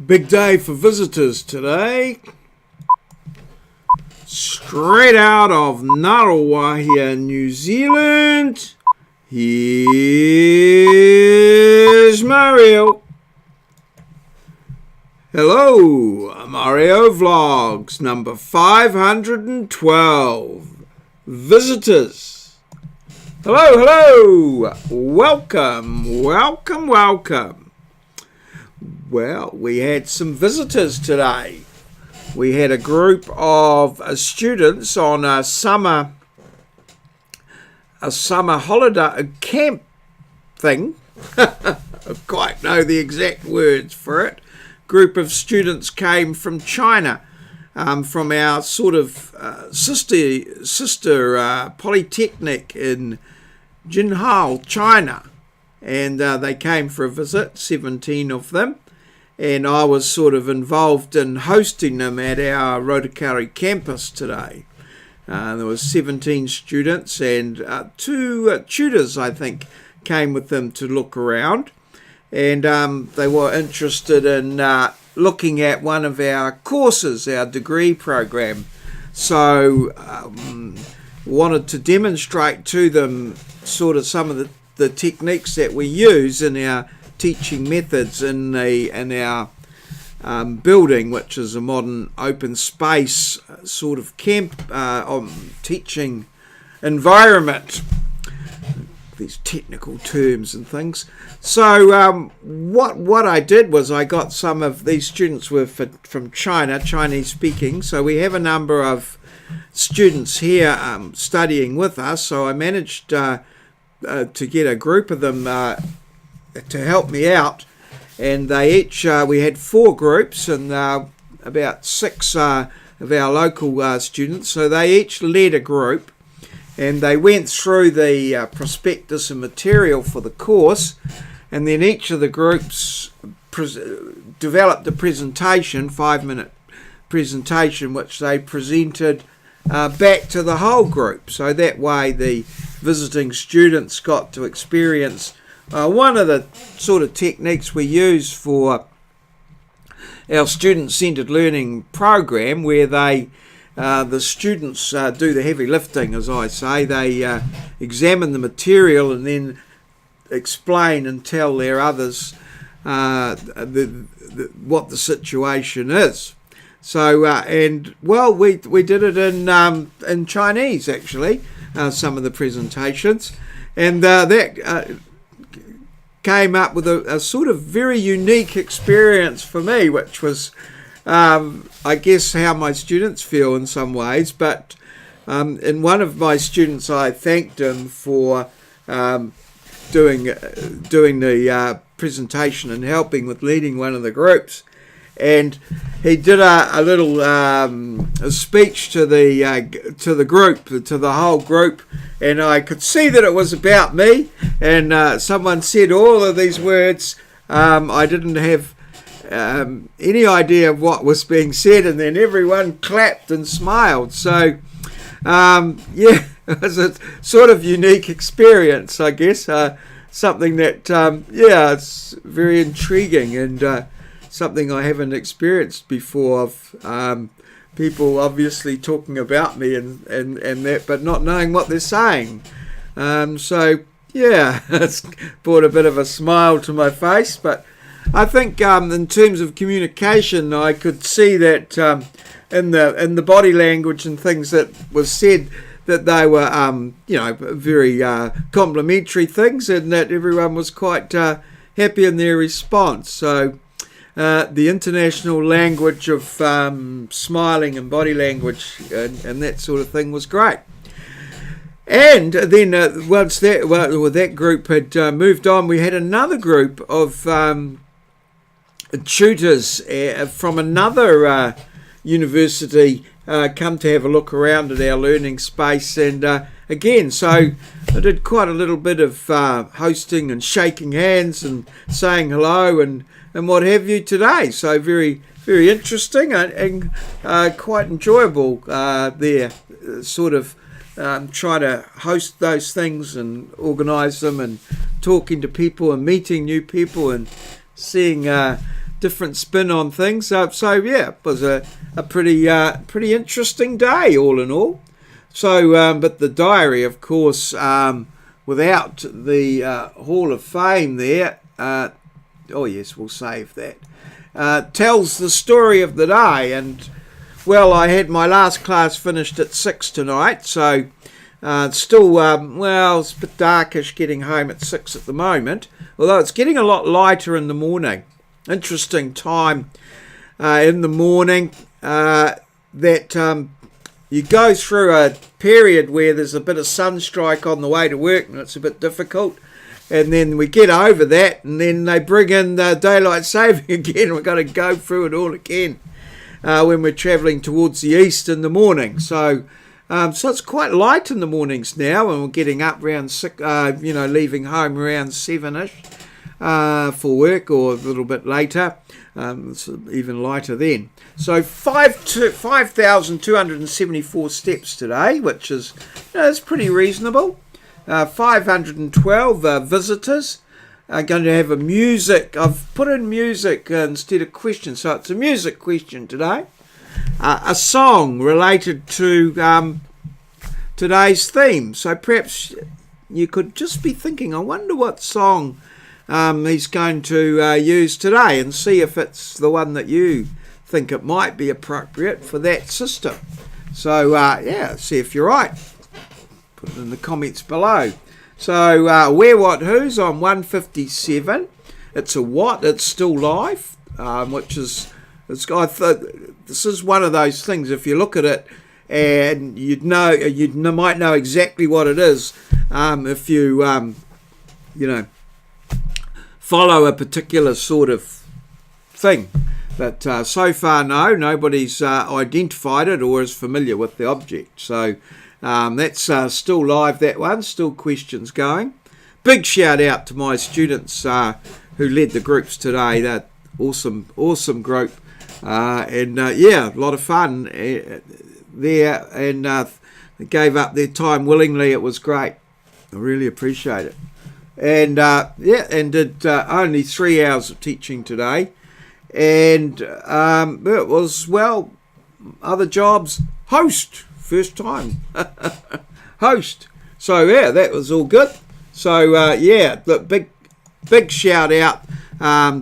Big day for visitors today. Straight out of Ngaruawahia, New Zealand, here's Maurieo. Hello, Maurieo Vlogs, number 512. Visitors. Hello. Welcome. Well, we had some visitors today. We had a group of students on a summer holiday camp thing. I don't quite know the exact words for it. Group of students came from China, from our sort of sister polytechnic in Jinhao, China, and they came for a visit, 17 of them. And I was sort of involved in hosting them at our Rotakari campus today. There was 17 students and two tutors, I think, came with them to look around. And they were interested in looking at one of our courses, our degree program. So wanted to demonstrate to them sort of some of the techniques that we use in our teaching methods in our building, which is a modern open space sort of camp teaching environment. These technical terms and things. So what I did was I got some of these students were from China, Chinese speaking. So we have a number of students here studying with us. So I managed to get a group of them to help me out, and they each we had 4 groups and about 6 of our local students, so they each led a group, and they went through the prospectus and material for the course, and then each of the groups developed a presentation, 5-minute presentation, which they presented back to the whole group. So that way the visiting students got to experience one of the sort of techniques we use for our student-centered learning program, where the students do the heavy lifting, as I say. They examine the material and then explain and tell their others what the situation is. So we did it in Chinese, actually, some of the presentations, and that came up with a sort of very unique experience for me, which was, I guess, how my students feel in some ways. But in one of my students, I thanked him for doing the presentation and helping with leading one of the groups. And he did a little a speech to the group, to the whole group, and I could see that it was about me. And someone said all of these words. I didn't have any idea of what was being said, and then everyone clapped and smiled. So it was a sort of unique experience, I guess. Something that it's very intriguing and something I haven't experienced before, of people obviously talking about me and that, but not knowing what they're saying. It's brought a bit of a smile to my face. But I think in terms of communication, I could see that in the body language and things that was said, that they were very complimentary things, and that everyone was quite happy in their response. So the international language of smiling and body language and that sort of thing was great. And then once that group had moved on, we had another group of tutors from another university come to have a look around at our learning space. And again, so I did quite a little bit of hosting and shaking hands and saying hello and what have you today. So very, very interesting and quite enjoyable there, sort of try to host those things and organise them and talking to people and meeting new people and seeing different spin on things. So yeah, it was a pretty interesting day all in all. So, but the diary, of course, without the Hall of Fame there, oh yes, we'll save that, tells the story of the day. And, well, I had my last class finished at 6 tonight, so it's still, well, it's a bit darkish getting home at 6 at the moment, although it's getting a lot lighter in the morning. Interesting time in the morning that you go through a period where there's a bit of sunstrike on the way to work and it's a bit difficult, and then we get over that, and then they bring in daylight saving again. We've got to go through it all again when we're travelling towards the east in the morning. So it's quite light in the mornings now, and we're getting up around 6, leaving home around 7ish for work, or a little bit later. It's even lighter then. So 5,274 steps today, which is it's pretty reasonable. 512 visitors. I'm going to have a music. I've put in music instead of questions, so it's a music question today. A song related to today's theme. So perhaps you could just be thinking, I wonder what song he's going to use today, and see if it's the one that you think it might be appropriate for that system. So see if you're right. Put it in the comments below. So Where, What, Who's on 157. It's a what? It's still live, which is this is one of those things. If you look at it, and you might know exactly what it is if you follow a particular sort of thing. But so far, nobody's identified it or is familiar with the object. So that's still live, that one, still questions going. Big shout out to my students who led the groups today. That awesome group. A lot of fun there, and they gave up their time willingly. It was great. I really appreciate it. And did only 3 hours of teaching today, and it was, well, other jobs, host, first time host. So yeah, that was all good. So look, big shout out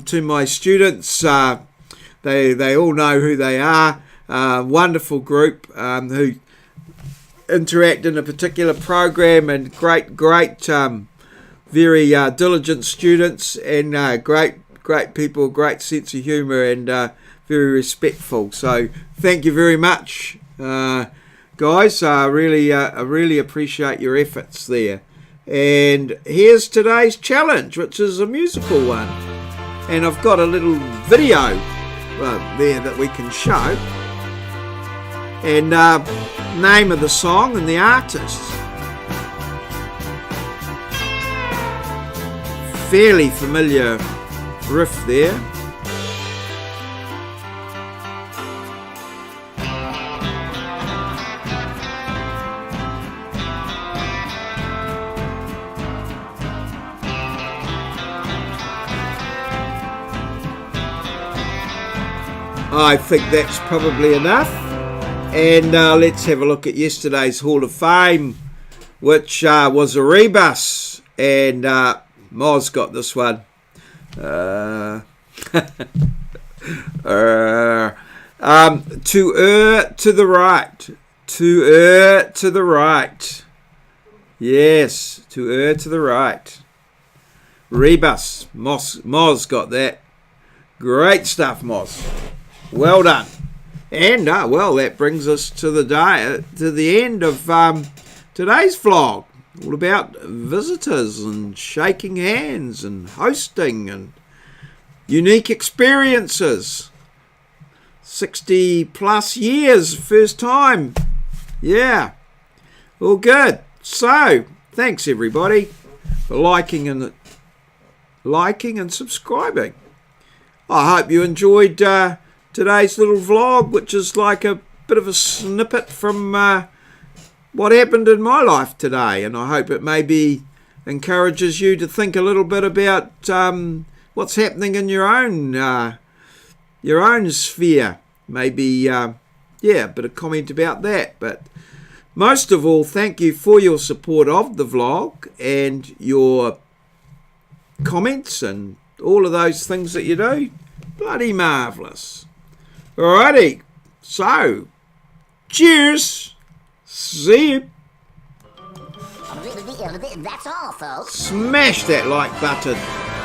to my students. They all know who they are. Wonderful group who interact in a particular program, and great very diligent students, and great people, great sense of humour, and very respectful. So thank you very much, guys. I really appreciate your efforts there. And here's today's challenge, which is a musical one, and I've got a little video there that we can show, and name of the song and the artist. Fairly familiar riff there. I think that's probably enough. And let's have a look at yesterday's Hall of Fame, which was a rebus, and Moz got this one. To err to the right. To err to the right. Yes, to err to the right. Rebus. Moz got that. Great stuff, Moz. Well done. And well, that brings us to the end of today's vlog. All about visitors and shaking hands and hosting and unique experiences. 60 plus years, first time. Yeah, all good. So thanks everybody for liking and subscribing. I hope you enjoyed today's little vlog, which is like a bit of a snippet from what happened in my life today, and I hope it maybe encourages you to think a little bit about what's happening in your own your own sphere. Maybe, yeah, a bit of comment about that. But most of all, thank you for your support of the vlog and your comments and all of those things that you do. Bloody marvellous. Alrighty, so cheers. See you. That's all, folks. Smash that like button.